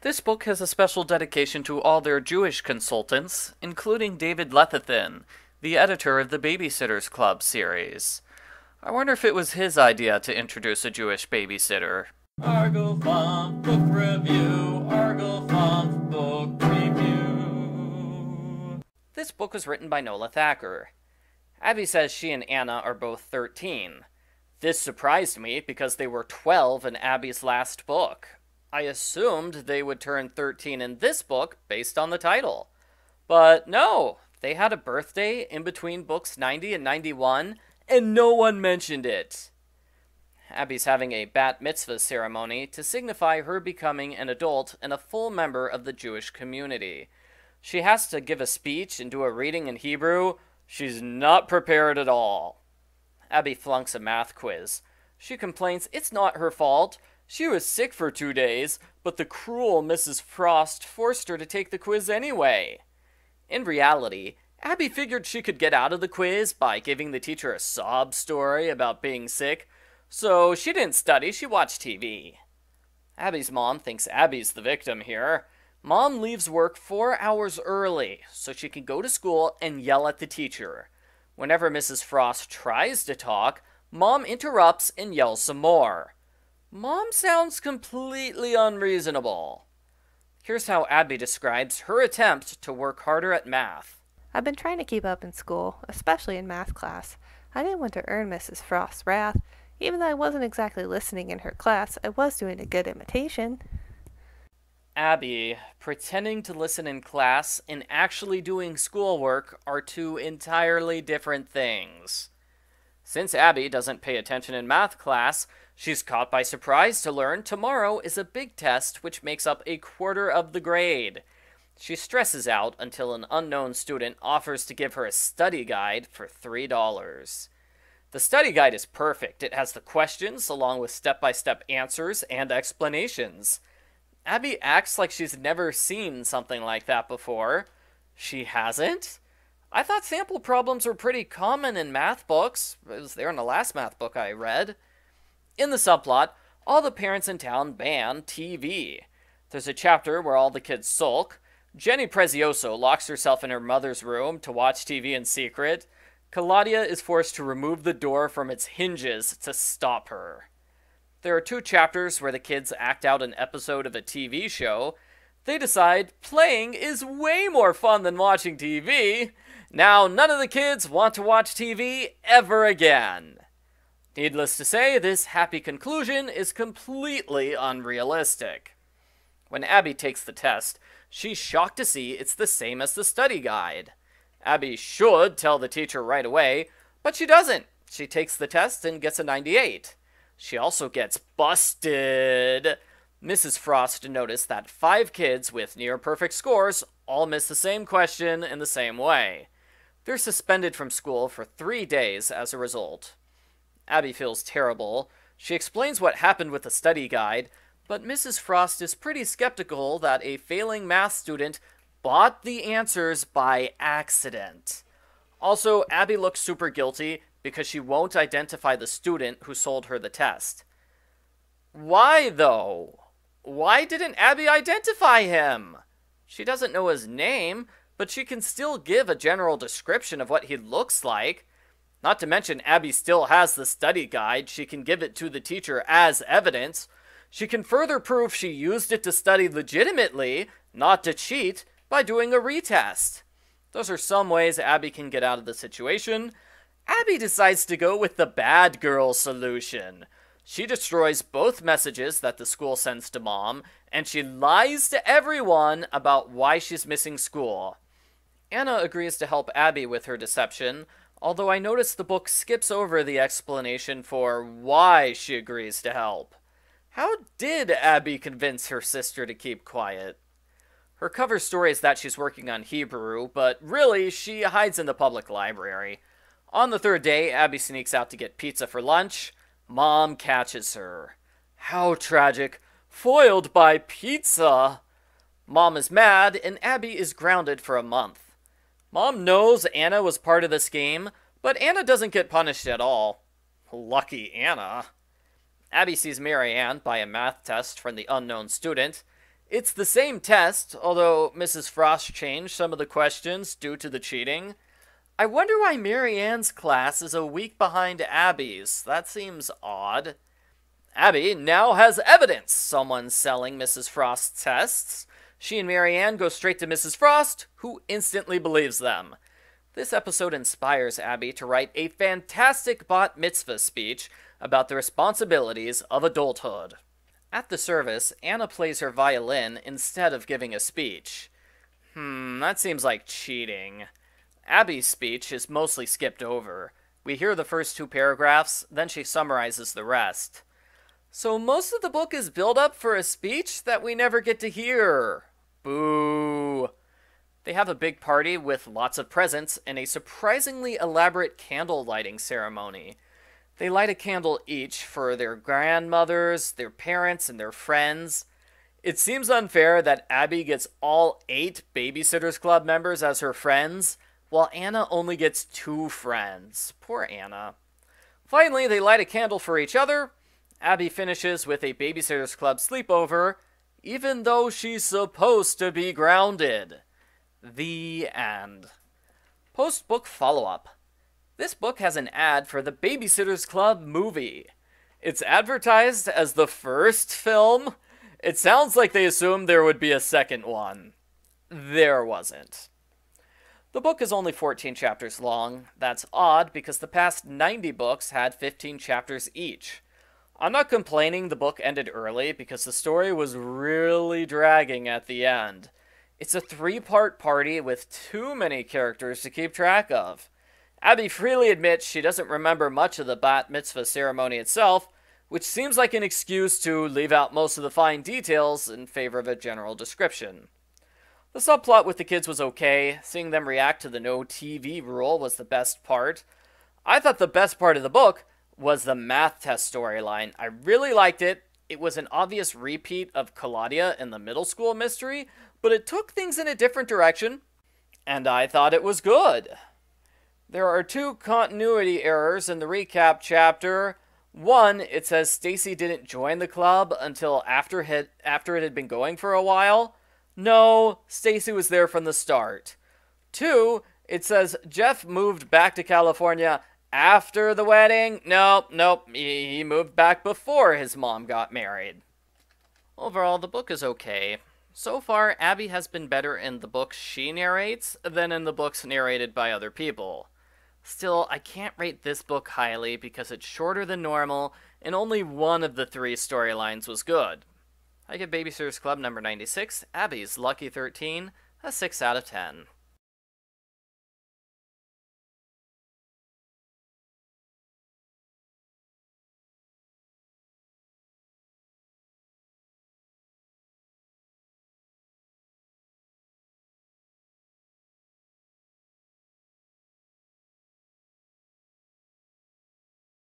This book has a special dedication to all their Jewish consultants, including David Lethathan, the editor of the Babysitters Club series. I wonder if it was his idea to introduce a Jewish babysitter. Argofont Book Review, Argofont Book Review. This book was written by Nola Thacker. Abby says she and Anna are both 13. This surprised me because they were 12 in Abby's last book. I assumed they would turn 13 in this book based on the title. But no, they had a birthday in between books 90 and 91, and no one mentioned it. Abby's having a Bat Mitzvah ceremony to signify her becoming an adult and a full member of the Jewish community. She has to give a speech and do a reading in Hebrew. She's not prepared at all. Abby flunks a math quiz. She complains it's not her fault. She was sick for 2 days, but the cruel Mrs. Frost forced her to take the quiz anyway. In reality, Abby figured she could get out of the quiz by giving the teacher a sob story about being sick, so she didn't study, she watched TV. Abby's mom thinks Abby's the victim here. Mom leaves work 4 hours early so she can go to school and yell at the teacher. Whenever Mrs. Frost tries to talk, Mom interrupts and yells some more. Mom sounds completely unreasonable. Here's how Abby describes her attempt to work harder at math. I've been trying to keep up in school, especially in math class. I didn't want to earn Mrs. Frost's wrath. Even though I wasn't exactly listening in her class, I was doing a good imitation. Abby, pretending to listen in class and actually doing schoolwork are two entirely different things. Since Abby doesn't pay attention in math class, she's caught by surprise to learn tomorrow is a big test which makes up a quarter of the grade. She stresses out until an unknown student offers to give her a study guide for $3. The study guide is perfect. It has the questions along with step-by-step answers and explanations. Abby acts like she's never seen something like that before. She hasn't? I thought sample problems were pretty common in math books. It was there in the last math book I read. In the subplot, all the parents in town ban TV. There's a chapter where all the kids sulk. Jenny Prezioso locks herself in her mother's room to watch TV in secret. Claudia is forced to remove the door from its hinges to stop her. There are 2 chapters where the kids act out an episode of a TV show. They decide playing is way more fun than watching TV. Now none of the kids want to watch TV ever again. Needless to say, this happy conclusion is completely unrealistic. When Abby takes the test, she's shocked to see it's the same as the study guide. Abby should tell the teacher right away, but she doesn't. She takes the test and gets a 98. She also gets busted. Mrs. Frost noticed that 5 kids with near-perfect scores all miss the same question in the same way. They're suspended from school for 3 days as a result. Abby feels terrible. She explains what happened with the study guide, but Mrs. Frost is pretty skeptical that a failing math student bought the answers by accident. Also, Abby looks super guilty because she won't identify the student who sold her the test. Why, though? Why didn't Abby identify him? She doesn't know his name, but she can still give a general description of what he looks like. Not to mention, Abby still has the study guide. She can give it to the teacher as evidence. She can further prove she used it to study legitimately, not to cheat, by doing a retest. Those are some ways Abby can get out of the situation. Abby decides to go with the bad girl solution. She destroys both messages that the school sends to Mom, and she lies to everyone about why she's missing school. Anna agrees to help Abby with her deception, although I notice the book skips over the explanation for why she agrees to help. How did Abby convince her sister to keep quiet? Her cover story is that she's working on Hebrew, but really, she hides in the public library. On the 3rd day, Abby sneaks out to get pizza for lunch. Mom catches her. How tragic. Foiled by pizza. Mom is mad, and Abby is grounded for a month. Mom knows Anna was part of this game, but Anna doesn't get punished at all. Lucky Anna. Abby sees Mary Ann buy a math test from the unknown student. It's the same test, although Mrs. Frost changed some of the questions due to the cheating. I wonder why Mary Ann's class is a week behind Abby's. That seems odd. Abby now has evidence someone's selling Mrs. Frost's tests. She and Mary Ann go straight to Mrs. Frost, who instantly believes them. This episode inspires Abby to write a fantastic Bat Mitzvah speech about the responsibilities of adulthood. At the service, Anna plays her violin instead of giving a speech. That seems like cheating. Abby's speech is mostly skipped over. We hear the first 2 paragraphs, then she summarizes the rest. So most of the book is build up for a speech that we never get to hear. Boo. They have a big party with lots of presents and a surprisingly elaborate candle lighting ceremony. They light a candle each for their grandmothers, their parents, and their friends. It seems unfair that Abby gets all 8 Babysitters Club members as her friends, while Anna only gets 2 friends. Poor Anna. Finally, they light a candle for each other. Abby finishes with a Babysitters Club sleepover, even though she's supposed to be grounded. The end. Post-book follow-up. This book has an ad for the Babysitters Club movie. It's advertised as the first film. It sounds like they assumed there would be a second one. There wasn't. The book is only 14 chapters long. That's odd because the past 90 books had 15 chapters each. I'm not complaining the book ended early because the story was really dragging at the end. It's a 3-part party with too many characters to keep track of. Abby freely admits she doesn't remember much of the Bat Mitzvah ceremony itself, which seems like an excuse to leave out most of the fine details in favor of a general description. The subplot with the kids was okay. Seeing them react to the no TV rule was the best part. I thought the best part of the book was the math test storyline. I really liked it. It was an obvious repeat of Claudia in the middle school mystery, but it took things in a different direction, and I thought it was good. There are 2 continuity errors in the recap chapter. One, it says Stacy didn't join the club until after it had been going for a while. No, Stacy was there from the start. 2, it says Jeff moved back to California after the wedding. Nope, he moved back before his mom got married. Overall, the book is okay. So far, Abby has been better in the books she narrates than in the books narrated by other people. Still, I can't rate this book highly because it's shorter than normal, and only one of the 3 storylines was good. I give Babysitter's Club number 96, Abby's Lucky 13, a 6 out of 10.